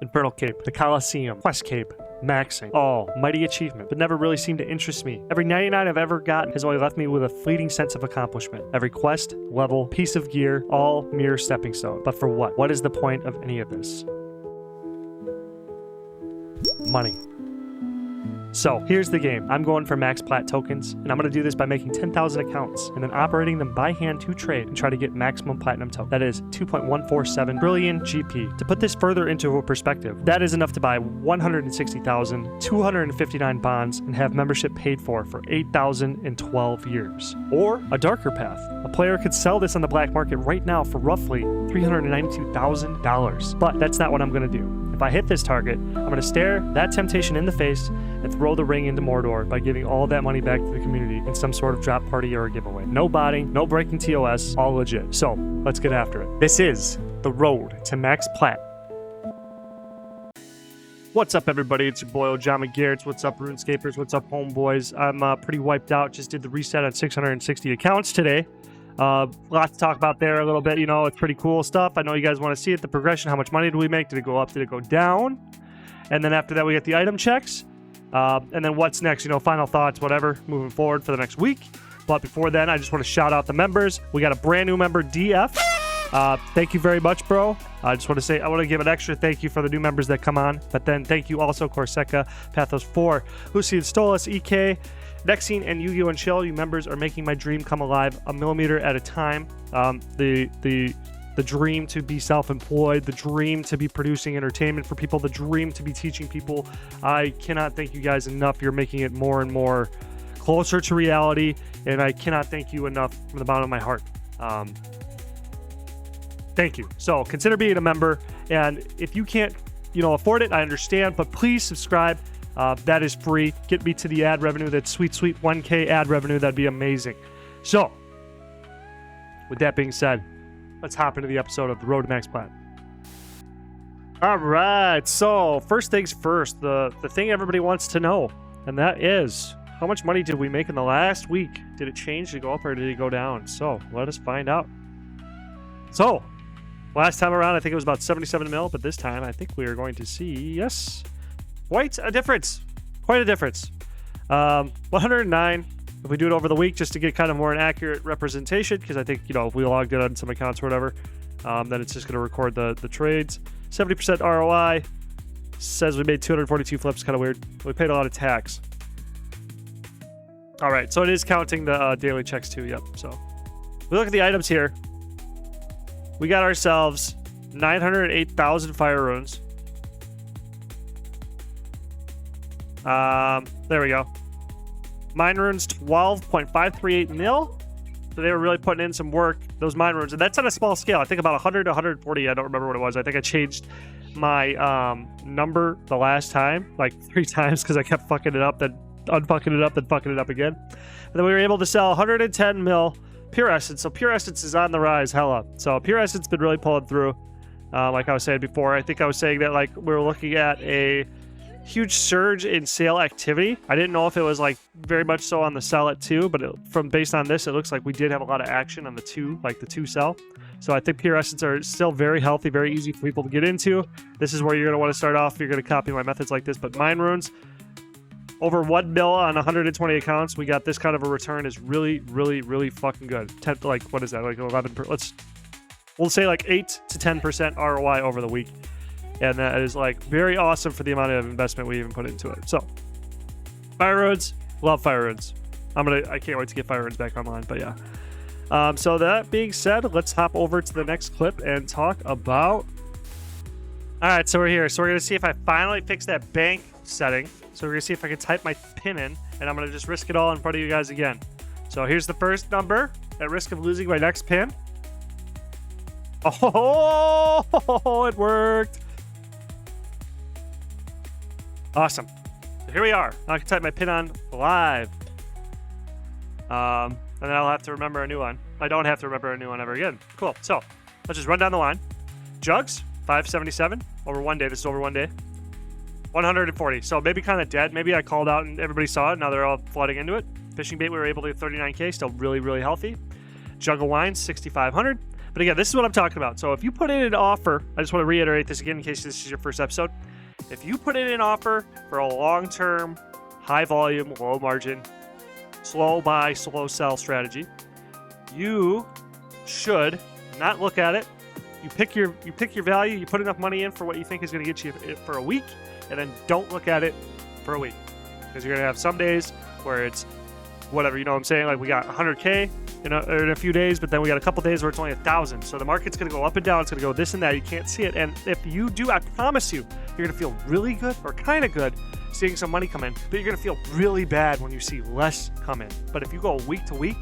Infernal Cape, the Coliseum, Quest Cape, maxing. All mighty achievement, but never really seemed to interest me. Every 99 I've ever gotten has only left me with a fleeting sense of accomplishment. Every quest, level, piece of gear, all mere stepping stone. But for what? What is the point of any of this? Money. So here's the game. I'm going for max plat tokens, and I'm going to do this by making 10,000 accounts and then operating them by hand to trade and try to get maximum platinum token. That is 2.147 trillion GP. To put this further into a perspective, that is enough to buy 160,259 bonds and have membership paid for 8,012 years. Or a darker path. A player could sell this on the black market right now for roughly $392,000. But that's not what I'm going to do. If I hit this target, I'm going to stare that temptation in the face and throw the ring into Mordor by giving all of that money back to the community in some sort of drop party or a giveaway. No botting, no breaking TOS, all legit. So let's get after it. This is the road to max plat. What's up, everybody? It's your boy John McGarrett's. What's up, RuneScapers? What's up, homeboys? I'm pretty wiped out. Just did the reset on 660 accounts today. Lots to talk about there a little bit. You know, it's pretty cool stuff. I know you guys want to see it. The progression, how much money did we make? Did it go up? Did it go down? And then after that, we get the item checks. And then what's next? You know, final thoughts, whatever, moving forward for the next week. But before then, I just want to shout out the members. We got a brand new member, DF. Thank you very much, bro. I just want to say, I want to give an extra thank you for the new members that come on. But then thank you also, Corseca, Pathos4, Lucy and Stolas, EK, Nexine, and Yu-Gi-Oh! And Chill. You members are making my dream come alive a millimeter at a time. The dream to be self-employed, the dream to be producing entertainment for people, the dream to be teaching people. I cannot thank you guys enough. You're making it more and more closer to reality, and I cannot thank you enough from the bottom of my heart. Thank you. So consider being a member, and if you can't, afford it, I understand, but please subscribe. That is free. Get me to the ad revenue. That's sweet 1K ad revenue. That'd be amazing. So, with that being said, let's hop into the episode of the Road to Max Plat. All right. So, first things first, the thing everybody wants to know, and that is, how much money did we make in the last week? Did it change? Did it go up or did it go down? So, let us find out. So, last time around, I think it was about 77 mil, but this time, I think we are going to see, yes, quite a difference. 109. If we do it over the week, just to get kind of more an accurate representation, because I think, if we logged it on some accounts or whatever, then it's just going to record the trades. 70% ROI. Says we made 242 flips. Kind of weird. We paid a lot of tax. All right, so it is counting the daily checks too. Yep. So we look at the items here. We got ourselves 908,000 fire runes. There we go. Mine runes 12.538 mil. So they were really putting in some work, those mine runes. And that's on a small scale. I think about 100 to 140. I don't remember what it was. I think I changed my number the last time, like 3 times, because I kept fucking it up, then unfucking it up, then fucking it up again. And then we were able to sell 110 mil Pure Essence. So Pure Essence is on the rise, hella. So Pure Essence been really pulling through. Like I was saying before, I think I was saying that like we were looking at a huge surge in sale activity. I didn't know if it was like very much so on the sell at 2, but based on this, it looks like we did have a lot of action on the 2, like the 2 sell. So I think Pure Essence are still very healthy, very easy for people to get into. This is where you're going to want to start off. You're going to copy my methods like this, but mine runes over 1 mil on 120 accounts. We got this kind of a return is really, really, really fucking good. 10, like what is that? Like 11. We'll say like 8 to 10% ROI over the week. And that is like very awesome for the amount of investment we even put into it. So, fire runes, love fire runes. I can't wait to get fire runes back online. But yeah. So that being said, let's hop over to the next clip and talk about. All right, so we're here. So we're gonna see if I finally fix that bank setting. So we're gonna see if I can type my PIN in, and I'm gonna just risk it all in front of you guys again. So here's the first number at risk of losing my next PIN. Oh, it worked. Awesome. So here we are. Now I can type my PIN on live. And then I'll have to remember a new one. I don't have to remember a new one ever again. Cool. So let's just run down the line. Jugs, 577 over 1 day. This is over 1 day. 140. So maybe kind of dead. Maybe I called out and everybody saw it. Now they're all flooding into it. Fishing bait, we were able to get 39K. Still really, really healthy. Jug of wine, 6,500. But again, this is what I'm talking about. So if you put in an offer, I just want to reiterate this again in case this is your first episode. If you put in an offer for a long-term, high volume, low margin, slow buy, slow sell strategy, you should not look at it. You pick your value, you put enough money in for what you think is going to get you for a week, and then don't look at it for a week. Because you're going to have some days where it's whatever, you know what I'm saying? Like we got 100K in a few days, but then we got a couple days where it's only 1,000. So the market's going to go up and down. It's going to go this and that. You can't see it. And if you do, I promise you, you're going to feel really good or kind of good seeing some money come in, but you're going to feel really bad when you see less come in. But if you go week to week,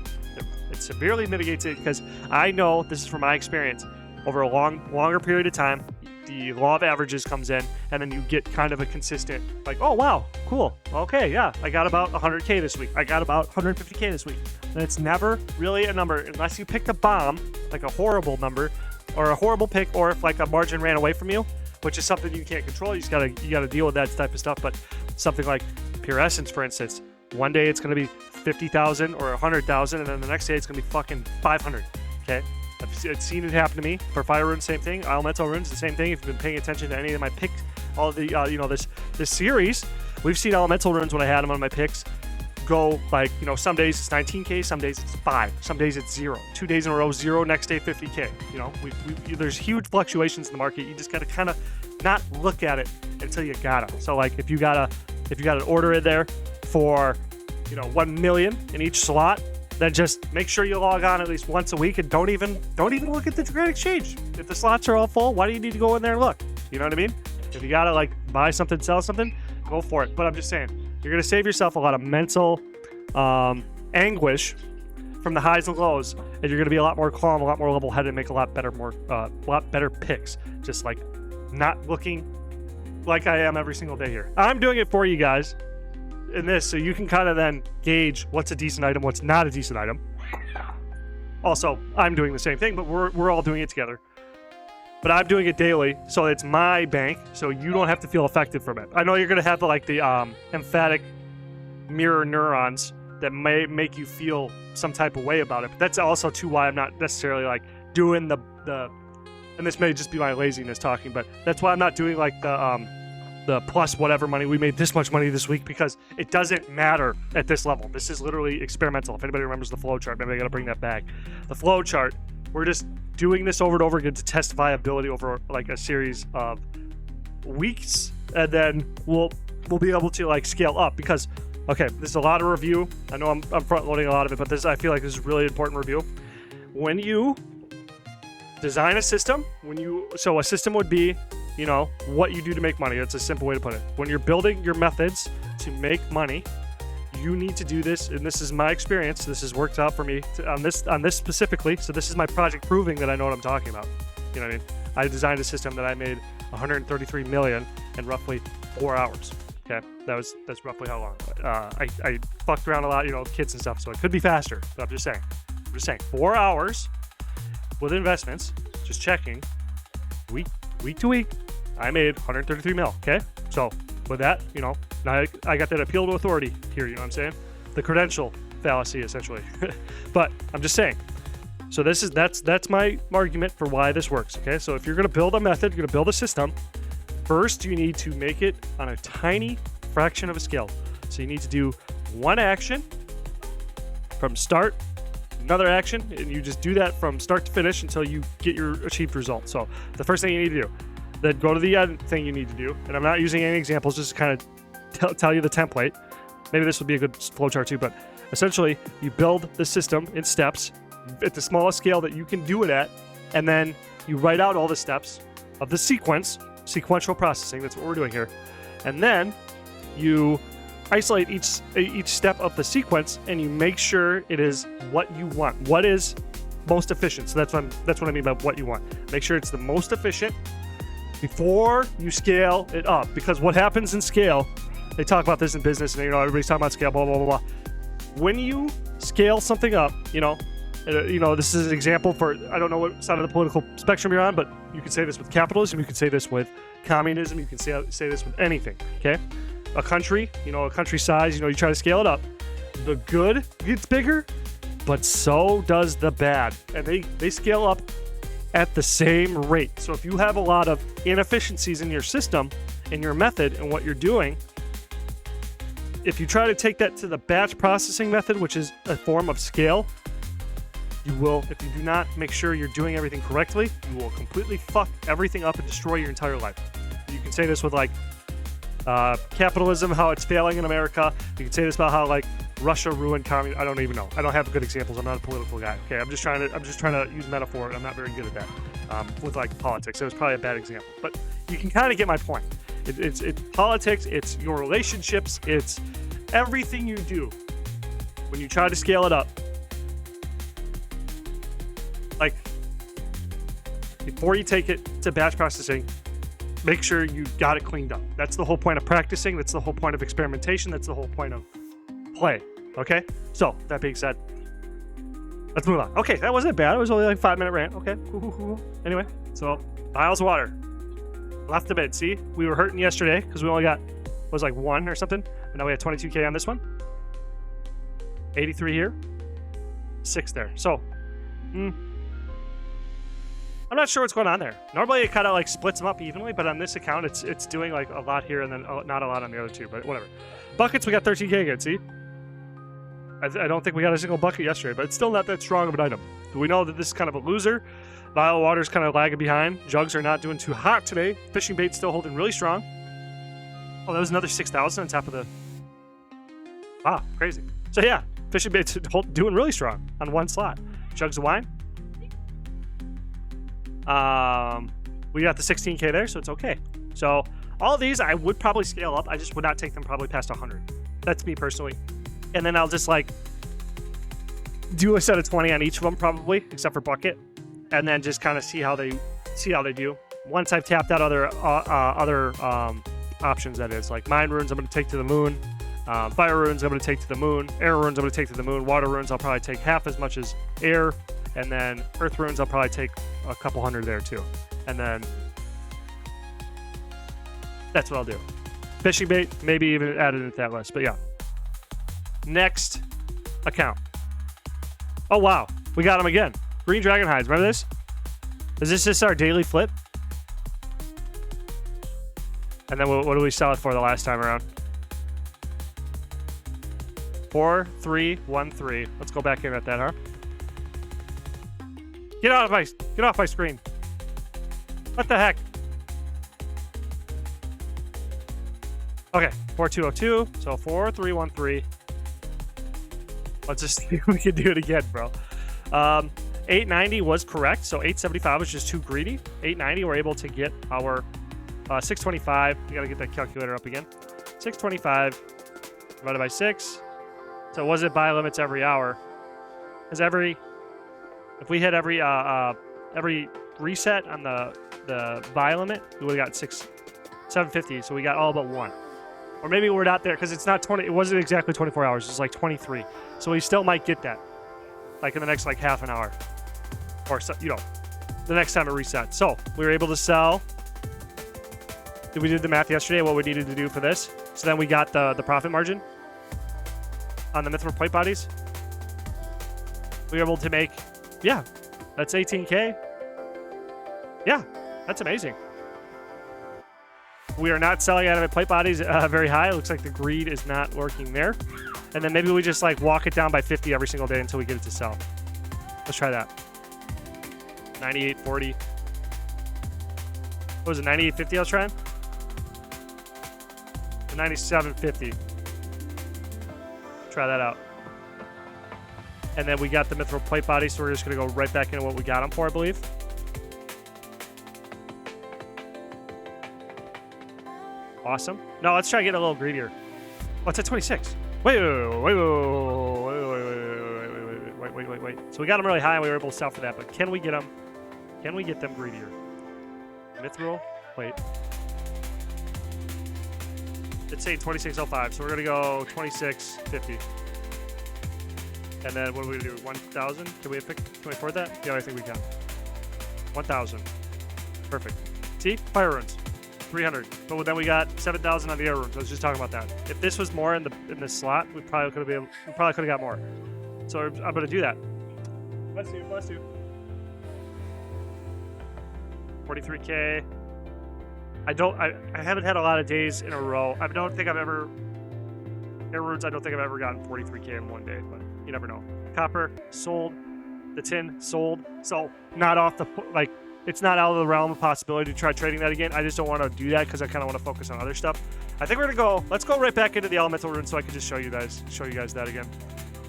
it severely mitigates it, because I know, this is from my experience, over a longer period of time, the law of averages comes in, and then you get kind of a consistent, like, oh wow, cool, okay, yeah, I got about 100K this week, I got about 150K this week. And it's never really a number unless you picked a bomb, like a horrible number or a horrible pick, or if like a margin ran away from you, which is something you can't control. You gotta deal with that type of stuff. But something like Pure Essence, for instance, one day it's gonna be 50,000 or 100,000, and then the next day it's gonna be fucking 500. Okay, I've seen it happen to me. For fire runes, same thing. Elemental runes, the same thing. If you've been paying attention to any of my picks, all of the this series, we've seen elemental runes when I had them on my picks go like, some days it's 19K, some days it's 5, some days it's 0. 2 days in a row 0, next day 50K. There's huge fluctuations in the market. You just gotta kind of not look at it until you gotta. So like if you got an order in there for 1 million in each slot, then just make sure you log on at least once a week, and don't even look at the Grand Exchange. If the slots are all full, why do you need to go in there and look? You know what I mean? If you gotta like buy something, sell something, go for it. But I'm just saying, you're gonna save yourself a lot of mental anguish from the highs and lows, and you're gonna be a lot more calm, a lot more level-headed, and make a lot better picks. Just like not looking like I am every single day here. I'm doing it for you guys in this, so you can kind of then gauge what's a decent item, what's not a decent item. Also, I'm doing the same thing, but we're all doing it together. But I'm doing it daily, so it's my bank, so you don't have to feel affected from it. I know you're gonna have the emphatic mirror neurons that may make you feel some type of way about it, but that's also too why I'm not necessarily like doing the and this may just be my laziness talking, but that's why I'm not doing like the plus whatever money. We made this much money this week, because it doesn't matter at this level. This is literally experimental. If anybody remembers the flow chart, maybe I gotta bring that back. The flow chart, we're just doing this over and over again to test viability over like a series of weeks, and then we'll be able to like scale up, because okay, this is a lot of review. I know I'm front loading a lot of it, but I feel like this is really important review. When you design a system, so a system would be what you do to make money. That's a simple way to put it. When you're building your methods to make money, you need to do this, and this is my experience. This has worked out for me on this specifically. So this is my project proving that I know what I'm talking about. You know what I mean? I designed a system that I made 133 million in roughly 4 hours. Okay, that's roughly how long. I fucked around a lot, kids and stuff, so it could be faster. But I'm just saying, 4 hours with investments, just checking, week to week, I made 133 mil. Okay, so with that, now I got that appeal to authority here. You know what I'm saying? The credential fallacy, essentially. But I'm just saying. So that's my argument for why this works. Okay, so if you're gonna build a method, you're gonna build a system. First, you need to make it on a tiny fraction of a scale. So you need to do one action from start, another action, and you just do that from start to finish until you get your achieved result. So the first thing you need to do, then go to the end thing you need to do. And I'm not using any examples, just to kind of tell you the template. Maybe this would be a good flowchart too, but essentially you build the system in steps at the smallest scale that you can do it at, and then you write out all the steps of the sequential processing. That's what we're doing here. And then you isolate each step of the sequence, and you make sure it is what you want. What is most efficient? So that's what I mean by what you want. Make sure it's the most efficient before you scale it up. Because what happens in scale, they talk about this in business, and everybody's talking about scale, blah blah blah blah. When you scale something up, this is an example for, I don't know what side of the political spectrum you're on, but you can say this with capitalism, you can say this with communism, you can say this with anything. Okay, a country, a country size, you try to scale it up. The good gets bigger, but so does the bad, and they scale up at the same rate. So if you have a lot of inefficiencies in your system, in your method, and what you're doing, if you try to take that to the batch processing method, which is a form of scale, you will, if you do not make sure you're doing everything correctly, you will completely fuck everything up and destroy your entire life. You can say this with like capitalism, how it's failing in America. You can say this about how like Russia ruined communism. I don't even know. I don't have good examples. I'm not a political guy. Okay, I'm just trying to use metaphor, and I'm not very good at that with like politics. It was probably a bad example, but you can kind of get my point. It's politics. It's your relationships. It's everything you do when you try to scale it up. Like, before you take it to batch processing, make sure you got it cleaned up. That's the whole point of practicing. That's the whole point of experimentation. That's the whole point of play. Okay? So, that being said, let's move on. Okay, that wasn't bad. It was only like a 5-minute rant. Okay, cool. Anyway, so, Miles Water. Left a bit. See? We were hurting yesterday because we only got, was like 1 or something. But now we had 22K on this one. 83 here. 6 there. So, I'm not sure what's going on there. Normally it kind of like splits them up evenly, but on this account it's doing like a lot here and then not a lot on the other two, but whatever. Buckets, we got 13K again, see? I don't think we got a single bucket yesterday, but it's still not that strong of an item. We know that this is kind of a loser. Vial water's kind of lagging behind. Jugs are not doing too hot today. Fishing bait's still holding really strong. Oh, that was another 6,000 on top of the... Wow, crazy. So yeah, fishing bait's doing really strong on 1 slot. Jugs of wine. We got the 16K there, so it's okay. So all of these I would probably scale up. I just would not take them probably past 100. That's me personally. And then I'll just like do a set of 20 on each of them probably, except for bucket, and then just kind of see how they do. Once I've tapped out other options, that is like mine runes, I'm going to take to the moon. Fire runes, I'm going to take to the moon. Air runes, I'm going to take to the moon. Water runes, I'll probably take half as much as air. And then earth runes, I'll probably take a couple hundred there too. And then that's what I'll do. Fishing bait, maybe even add it into that list. But yeah. Next account. Oh, wow. We got them again. Green dragon hides. Remember this? Is this just our daily flip? And then what do we sell it for the last time around? 4313. Let's go back in at that, huh? Get off my screen. What the heck? Okay, 4202. So 4313. Let's just see if we can do it again, bro. 890 was correct. So 875 was just too greedy. 890, we're able to get our 625. You gotta get that calculator up again. 625 divided by 6. So was it buy limits every hour? Because if we hit every reset on the buy limit, we would have got 750. So we got all but 1. Or maybe we're not there because it's not 20. It wasn't exactly 24 hours. It was like 23. So we still might get that, like in the next like half an hour, or so, the next time it resets. So we were able to sell. We did the math yesterday. What we needed to do for this. So then we got the profit margin on the mithril plate bodies. We were able to make. Yeah, that's 18K. Yeah, that's amazing. We are not selling animate plate bodies very high. It looks like the greed is not working there. And then maybe we just like walk it down by 50 every single day until we get it to sell. Let's try that. 98.40. What was it, 98.50 I was trying? 97.50. Try that out. And then we got the mithril plate body, so we're just going to go right back into what we got them for, I believe. Awesome. No, let's try getting a little greedier. Oh, it's at 26. Wait. So we got them really high and we were able to sell for that, but can we get them? Can we get them greedier? Mithril plate. It's saying 2605, so we're gonna go 2650. And then what are we gonna do? 1,000? Can we afford that? Yeah, I think we can. 1,000. Perfect. See? Fire runes. 300. But then we got 7,000 on the air runes. I was just talking about that. If this was more in the slot, we probably could have got more. So I'm gonna do that. Bless you. 43K. I haven't had a lot of days in a row. I don't think I've ever gotten 43K in one day, but you never know. Copper sold, the tin sold, so not off the, like, it's not out of the realm of possibility to try trading that again. I just don't want to do that because I kind of want to focus on other stuff. I think we're gonna go. Let's go right back into the elemental rune so I can just show you guys that again.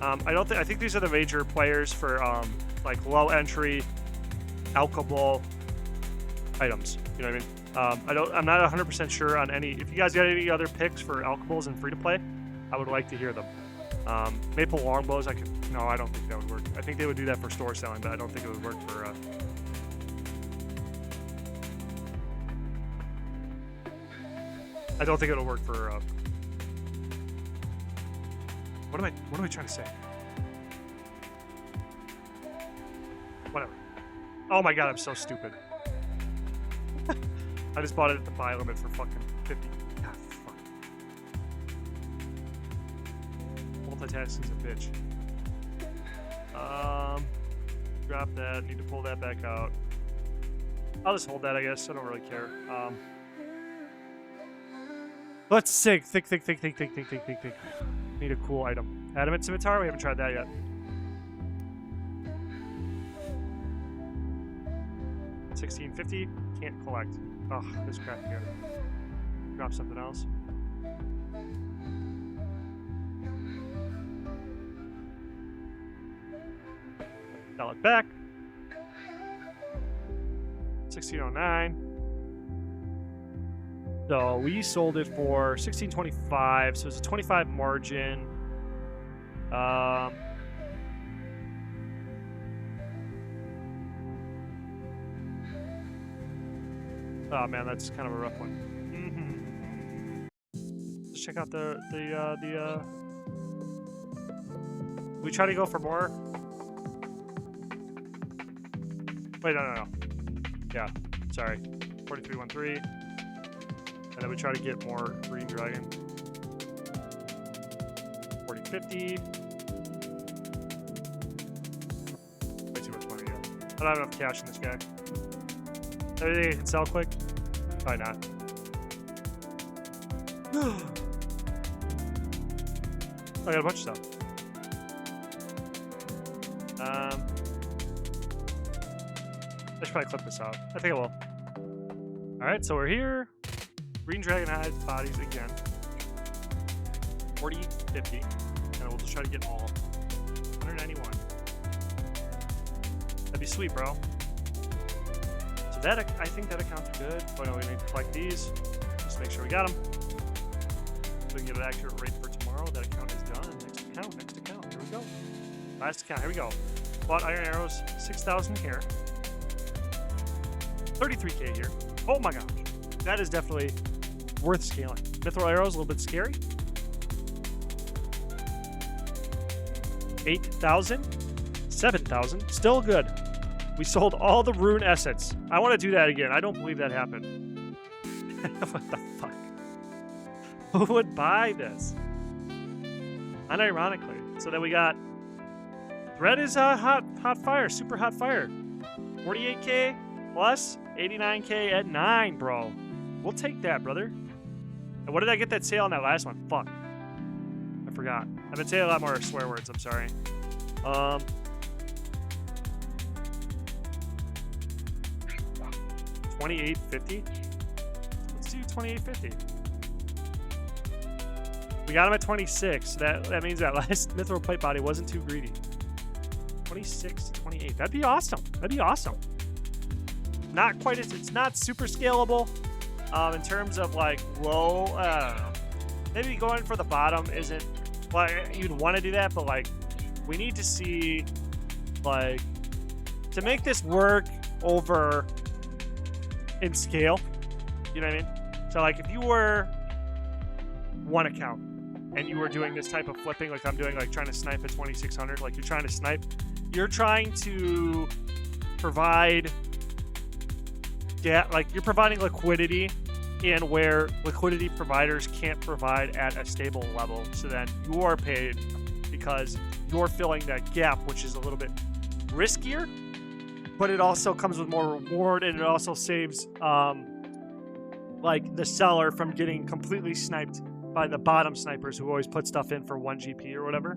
I think these are the major players for like low entry, alchable items. You know what I mean? I'm not 100% sure on any. If you guys got any other picks for alchables and free to play, I would like to hear them. Maple longbows, no, I don't think that would work. I think they would do that for store selling, but I don't think it would work for. I don't think it'll work for. What am I trying to say? Whatever. Oh my god, I'm so stupid. I just bought it at the buy limit for fucking 50. God, fuck. Multitasking's a bitch. Drop that. Need to pull that back out. I'll just hold that, I guess. I don't really care. Let's think. Need a cool item. Adamant Scimitar? We haven't tried that yet. 1650. Can't collect. Oh, this crap here. Drop something else. Sell it back. 1609. So we sold it for 1625. So it's a 25 margin. Oh man, that's kind of a rough one. Let's check out we try to go for more. Wait, no. Yeah, sorry. 4313. And then we try to get more green dragon. 4050. Way too much money, yeah. I don't have enough cash in this guy. Everything I can sell quick? Probably not. I got a bunch of stuff. I should probably clip this out. I think I will. Alright, so we're here. Green dragon hides bodies again. 40, 50. And we'll just try to get all. 191. That'd be sweet, bro. So that, I think that account's good. But no, we need to collect these. Just make sure we got them. So we can get an accurate rate for tomorrow. That account is done. Next account. Here we go. Last account. Here we go. Bought iron arrows. 6,000 here. 33K here. Oh my gosh. That is definitely worth scaling. Mithril arrows, a little bit scary. 8,000. 7,000. Still good. We sold all the rune essence. I want to do that again. I don't believe that happened. What the fuck? Who would buy this? Unironically. So then we got... Thread is hot fire. Super hot fire. 48K plus 89K at 9, bro. We'll take that, brother. And what did I get that sale on that last one? Fuck. I forgot. I've been saying a lot more swear words. I'm sorry. 2850. Let's do 2850. We got him at 26. That means that last mithril plate body wasn't too greedy. 26 to 28. That'd be awesome. That'd be awesome. Not quite as, it's not super scalable in terms of like low. I don't know. Maybe going for the bottom isn't like you'd want to do that, but like we need to see like to make this work over in scale. You know what I mean? So like if you were one account and you were doing this type of flipping like I'm doing, like trying to snipe at 2600, like you're trying to snipe, you're trying to provide like you're providing liquidity in where liquidity providers can't provide at a stable level. So then you are paid because you're filling that gap, which is a little bit riskier, but it also comes with more reward, and it also saves like the seller from getting completely sniped by the bottom snipers who always put stuff in for 1 GP or whatever.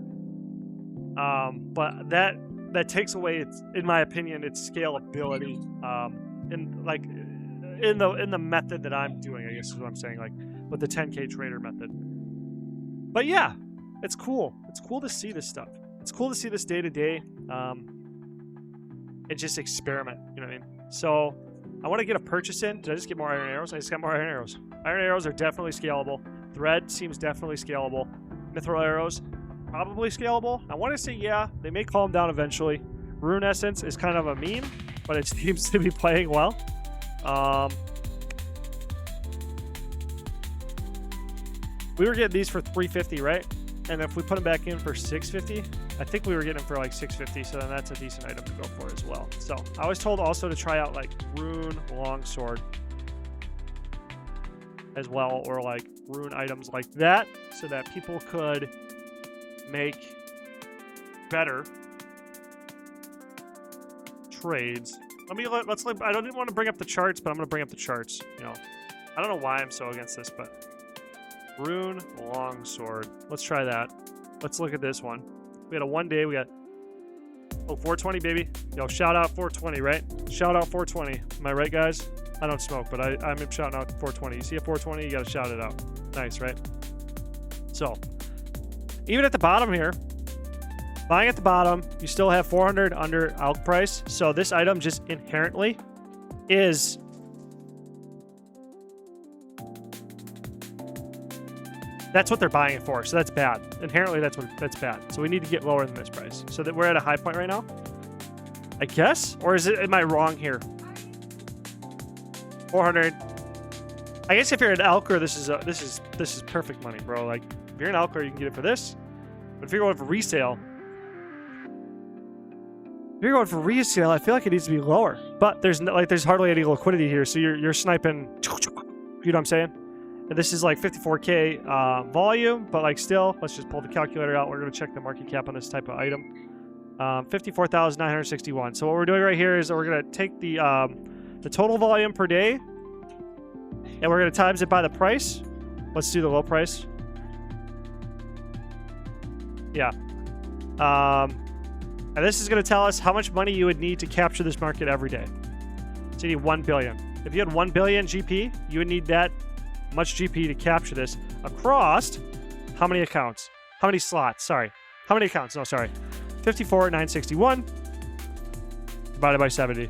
But that takes away its, in my opinion, its scalability. In the method that I'm doing, I guess is what I'm saying, like with the 10K trader method. But yeah, it's cool. It's cool to see this stuff. It's cool to see this day to day, and just experiment. You know what I mean? So I want to get a purchase in. Did I just get more iron arrows? I just got more iron arrows. Iron arrows are definitely scalable. Thread seems definitely scalable. Mithril arrows, probably scalable. I want to say yeah. They may calm down eventually. Rune essence is kind of a meme, but it seems to be playing well. We were getting these for 350, right? And if we put them back in for 650, I think we were getting them for like 650, so then that's a decent item to go for as well. So I was told also to try out like rune longsword as well, or like rune items like that, so that people could make better trades. Let's I don't even want to bring up the charts, but I'm going to bring up the charts. You know, I don't know why I'm so against this, but rune longsword. Let's try that. Let's look at this one. We had a 1 day. We got 420, baby. Yo, shout out 420, right? Shout out 420. Am I right, guys? I don't smoke, but I'm shouting out 420. You see a 420, you got to shout it out. Nice, right? So, even at the bottom here, buying at the bottom, you still have 400 under ALK price. So this item just inherently is that's what they're buying it for. So that's bad. Inherently, that's bad. So we need to get lower than this price. So that we're at a high point right now, I guess? Or am I wrong here? 400. I guess if you're an Alker, this is perfect money, bro. Like if you're an Alker, you can get it for this. But if you're going for resale, I feel like it needs to be lower. But there's hardly any liquidity here, so you're sniping. You know what I'm saying? And this is like 54K volume, but like still, let's just pull the calculator out. We're gonna check the market cap on this type of item. 54,961. So what we're doing right here is we're gonna take the total volume per day, and we're gonna times it by the price. Let's do the low price. Yeah. And this is going to tell us how much money you would need to capture this market every day. So you need 1 billion. If you had 1 billion GP, you would need that much GP to capture this across how many accounts? How many slots? Sorry. How many accounts? No, sorry. 54,961 divided by 70.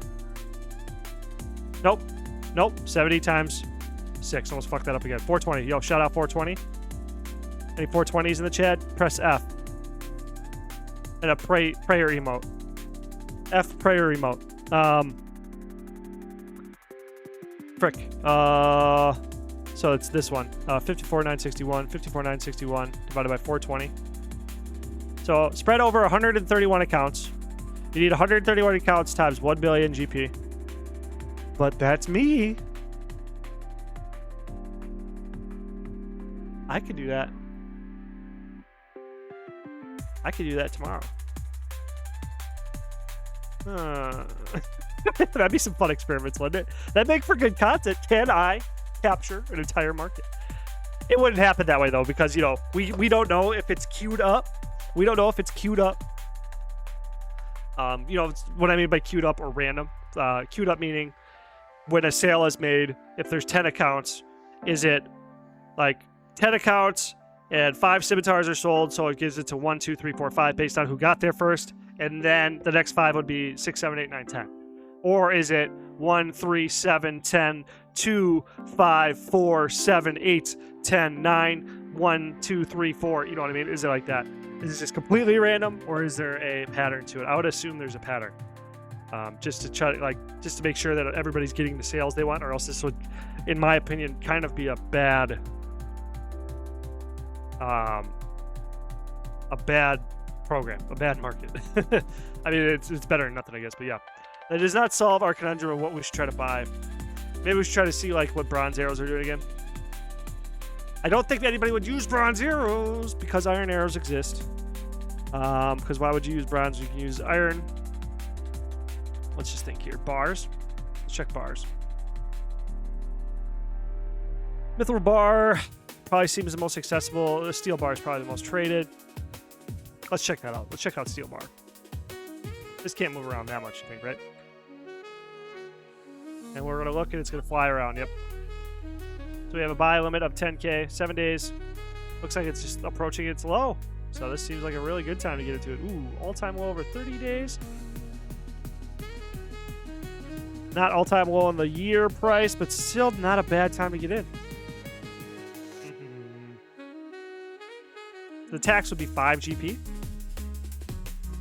Nope. 70 times 6. Almost fucked that up again. 420. Yo, shout out 420. Any 420s in the chat? Press F. And a prayer emote. F prayer emote. Frick. So it's this one. 54,961. 54,961 divided by 420. So spread over 131 accounts. You need 131 accounts times 1 billion GP. But that's me. I could do that. I could do that tomorrow. That'd be some fun experiments, wouldn't it? That'd make for good content. Can I capture an entire market? It wouldn't happen that way, though, because, you know, we don't know if it's queued up. We don't know if it's queued up. You know, what I mean by queued up or random. Queued up meaning when a sale is made, if there's 10 accounts, is it like 10 accounts and 5 scimitars are sold, so it gives it to 1, 2, 3, 4, 5 based on who got there first, and then the next 5 would be 6, 7, 8, 9, 10. Or is it 1, 3, 7, 10, 2, 5, 4, 7, 8, 10, 9, 1, 2, 3, 4? You know what I mean? Is it like that? Is it just completely random, or is there a pattern to it? I would assume there's a pattern. Just to try, just to make sure that everybody's getting the sales they want, or else this would, in my opinion, kind of be a bad program, a bad market. I mean, it's better than nothing, I guess, but yeah. That does not solve our conundrum of what we should try to buy. Maybe we should try to see like what bronze arrows are doing again. I don't think anybody would use bronze arrows because iron arrows exist. Because why would you use bronze? You can use iron. Let's just think here. Bars. Let's check bars. Mithril bar probably seems the most accessible. The steel bar is probably the most traded. Let's check that out. Let's check out steel bar. This can't move around that much, I think, right? And we're going to look and it's going to fly around. Yep. So we have a buy limit of 10K, 7 days. Looks like it's just approaching its low. So this seems like a really good time to get into it. Ooh, all-time low over 30 days. Not all-time low on the year price, but still not a bad time to get in. The tax would be 5 GP.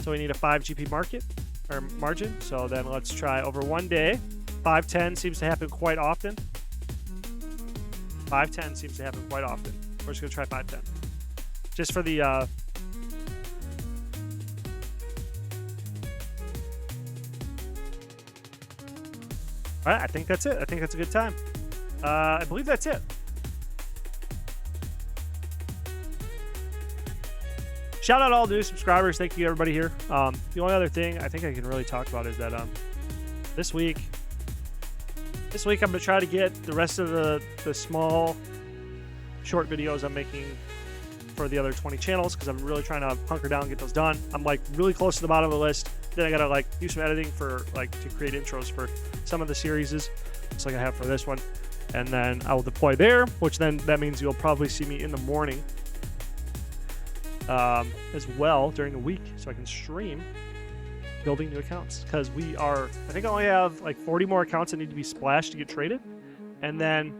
So we need a 5 GP market or margin. So then let's try over 1 day. 510 seems to happen quite often. 510 seems to happen quite often. We're just going to try 510. Just for the... All right, I think that's it. I think that's a good time. I believe that's it. Shout out all new subscribers. Thank you, everybody here. The only other thing I think I can really talk about is that this week I'm going to try to get the rest of the small, short videos I'm making for the other 20 channels because I'm really trying to hunker down and get those done. I'm like really close to the bottom of the list. Then I got to like do some editing for like to create intros for some of the series, just like I have for this one. And then I will deploy there, which then that means you'll probably see me in the morning as well during the week so I can stream building new accounts because I think I only have like 40 more accounts that need to be splashed to get traded, and then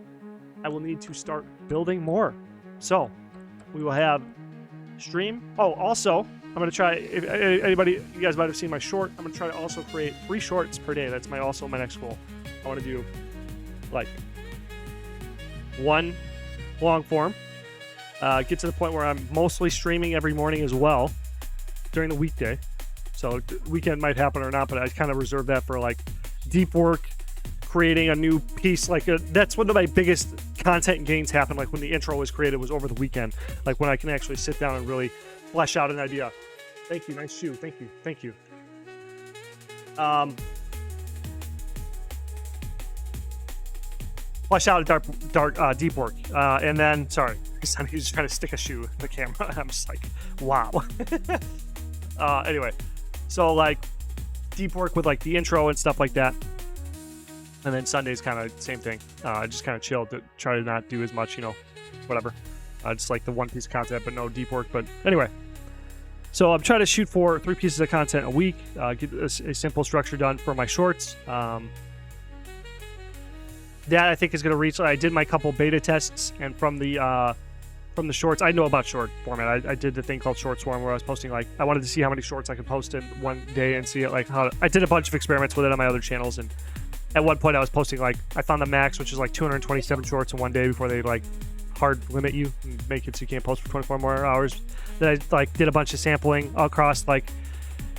I will need to start building more. So we will have stream. Oh, also I'm going to try, if anybody, you guys might have seen my short, I'm going to try to also create 3 shorts per day. That's also my next goal. I want to do like 1 long form, get to the point where I'm mostly streaming every morning as well during the weekday. So weekend might happen or not, but I kind of reserve that for like deep work, creating a new piece. Like that's one of my biggest content gains happen. Like when the intro was created was over the weekend. Like when I can actually sit down and really flesh out an idea. Thank you. Nice shoe. Thank you. Thank you. Flesh out a deep work. And then, sorry, he's trying to stick a shoe in the camera. I'm just like, wow. Anyway, so like deep work with like the intro and stuff like that. And then Sunday's kind of same thing. Just kind of chill, to try to not do as much, whatever. Just like the one piece of content, but no deep work. But anyway, so I'm trying to shoot for 3 pieces of content a week, get a simple structure done for my shorts. That I think is going to reach. I did my couple beta tests, and from the shorts, I know about short format. I did the thing called Short Swarm where I was posting like I wanted to see how many shorts I could post in one day and see it like how I did a bunch of experiments with it on my other channels. And at one point I was posting like I found the max, which is like 227 shorts in one day before they like hard limit you and make it so you can't post for 24 more hours. Then I like did a bunch of sampling across like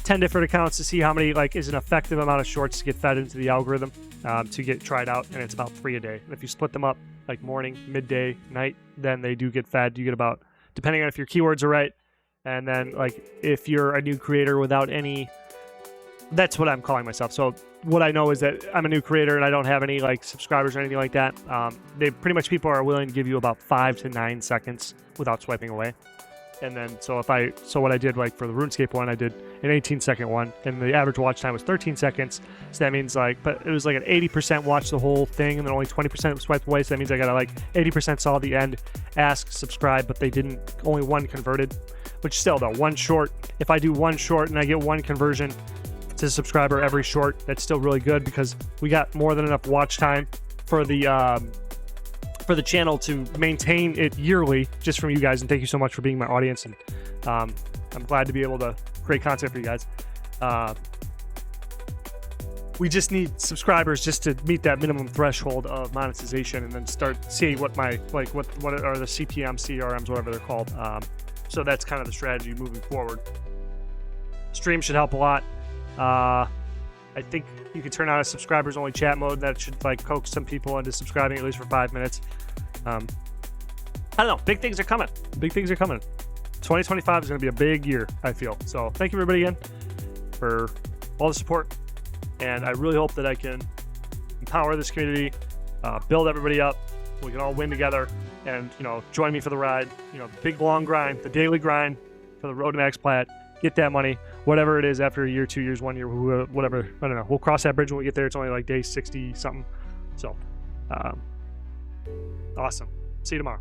10 different accounts to see how many like is an effective amount of shorts to get fed into the algorithm to get tried out, and it's about 3 a day. And if you split them up like morning, midday, night, then they do get fed. You get about, depending on if your keywords are right, and then like if you're a new creator without any, that's what I'm calling myself. So what I know is that I'm a new creator and I don't have any like subscribers or anything like that. They pretty much, people are willing to give you about 5 to 9 seconds without swiping away. And then so what I did like for the RuneScape one, I did an 18-second one, and the average watch time was 13 seconds. So that means like, but it was like an 80% watch the whole thing, and then only 20% swiped away. So that means I got like 80% saw the end, ask, subscribe, but they didn't. Only 1 converted, which still though, 1 short. If I do 1 short and I get 1 conversion to subscriber every short, that's still really good because we got more than enough watch time for the channel to maintain it yearly just from you guys. And thank you so much for being my audience, and I'm glad to be able to create content for you guys. We just need subscribers just to meet that minimum threshold of monetization, and then start seeing what my what are the CPM, CRMs, whatever they're called. So that's kind of the strategy moving forward. Stream should help a lot. I think you can turn on a subscribers only chat mode. That should like coax some people into subscribing at least for 5 minutes. I don't know. Big things are coming. Big things are coming. 2025 is going to be a big year, I feel. So thank you everybody again for all the support. And I really hope that I can empower this community, build everybody up. We can all win together, and join me for the ride. The big long grind, the daily grind for the road to max plat. Get that money, whatever it is, after a year, 2 years, 1 year, whatever. I don't know. We'll cross that bridge when we get there. It's only like day 60 something. So, awesome. See you tomorrow.